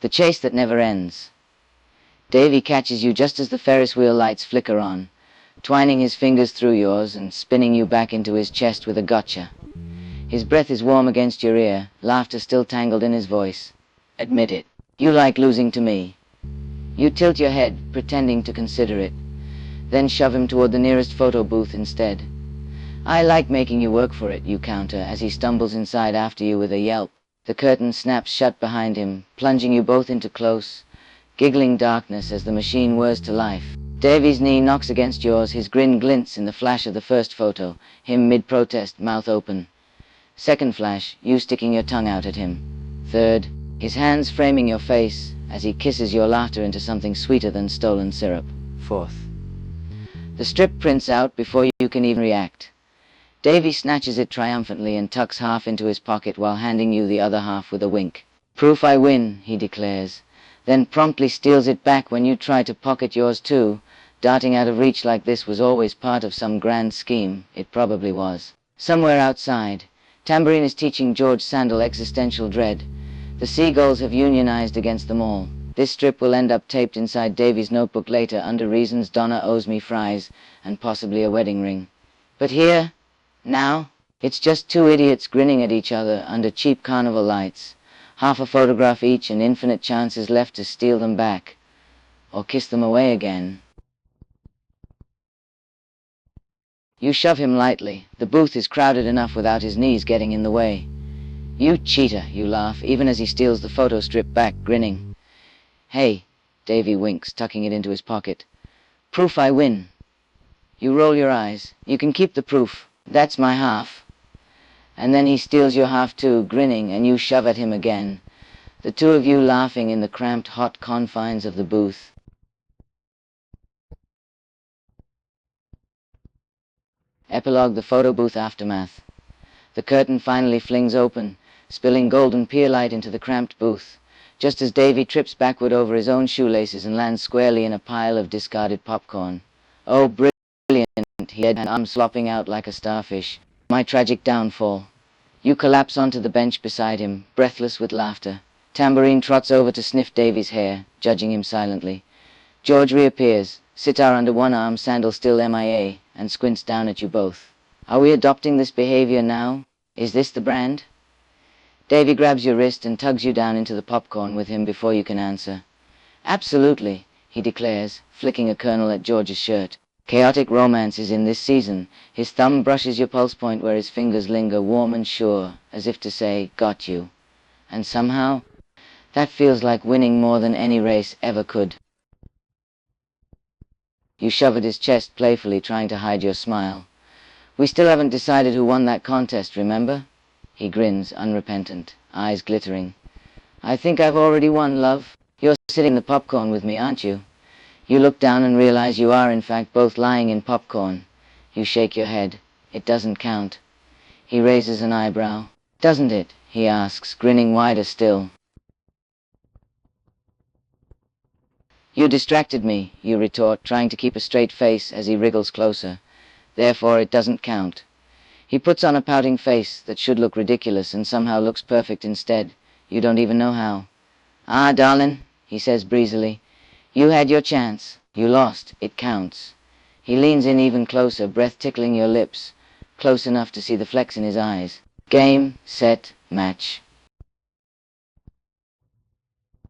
The chase that never ends. Davy catches you just as the Ferris wheel lights flicker on, twining his fingers through yours and spinning you back into his chest with a gotcha. His breath is warm against your ear, laughter still tangled in his voice. Admit it. You like losing to me. You tilt your head, pretending to consider it, then shove him toward the nearest photo booth instead. I like making you work for it, you counter as he stumbles inside after you with a yelp. The curtain snaps shut behind him, plunging you both into close, giggling darkness as the machine whirs to life. Davy's knee knocks against yours, his grin glints in the flash of the first photo, him mid-protest, mouth open. Second flash, you sticking your tongue out at him. Third, his hands framing your face as he kisses your laughter into something sweeter than stolen syrup. Fourth. The strip prints out before you can even react. Davy snatches it triumphantly and tucks half into his pocket while handing you the other half with a wink. Proof I win, he declares, then promptly steals it back when you try to pocket yours too. Darting out of reach like this was always part of some grand scheme. It probably was. Somewhere outside, Tambourine is teaching George Sandal existential dread. The seagulls have unionized against them all. This strip will end up taped inside Davy's notebook later under reasons Donna owes me fries and possibly a wedding ring. But here, now, it's just two idiots grinning at each other under cheap carnival lights. Half a photograph each and infinite chances left to steal them back. Or kiss them away again. You shove him lightly. The booth is crowded enough without his knees getting in the way. You cheater, you laugh, even as he steals the photo strip back, grinning. Hey, Davy winks, tucking it into his pocket. Proof I win. You roll your eyes. You can keep the proof. That's my half. And then he steals your half too, grinning, and you shove at him again. The two of you laughing in the cramped, hot confines of the booth. Epilogue: the photo booth aftermath. The curtain finally flings open, spilling golden pier light into the cramped booth, just as Davy trips backward over his own shoelaces and lands squarely in a pile of discarded popcorn. Oh, brilliant, he had, arms flopping out like a starfish. My tragic downfall. You collapse onto the bench beside him, breathless with laughter. Tambourine trots over to sniff Davy's hair, judging him silently. George reappears, sitar under one arm, Sandal still MIA, and squints down at you both. Are we adopting this behavior now? Is this the brand? Davy grabs your wrist and tugs you down into the popcorn with him before you can answer. Absolutely, he declares, flicking a kernel at George's shirt. Chaotic romance is in this season. His thumb brushes your pulse point where his fingers linger, warm and sure, as if to say, got you. And somehow, that feels like winning more than any race ever could. You shove at his chest playfully, trying to hide your smile. We still haven't decided who won that contest, remember? He grins, unrepentant, eyes glittering. I think I've already won, love. You're sitting in the popcorn with me, aren't you? You look down and realize you are, in fact, both lying in popcorn. You shake your head. It doesn't count. He raises an eyebrow. Doesn't it? He asks, grinning wider still. You distracted me, you retort, trying to keep a straight face as he wriggles closer. Therefore it doesn't count. He puts on a pouting face that should look ridiculous and somehow looks perfect instead. You don't even know how. Ah, darling, he says breezily. You had your chance. You lost. It counts. He leans in even closer, breath tickling your lips, close enough to see the flecks in his eyes. Game, set, match.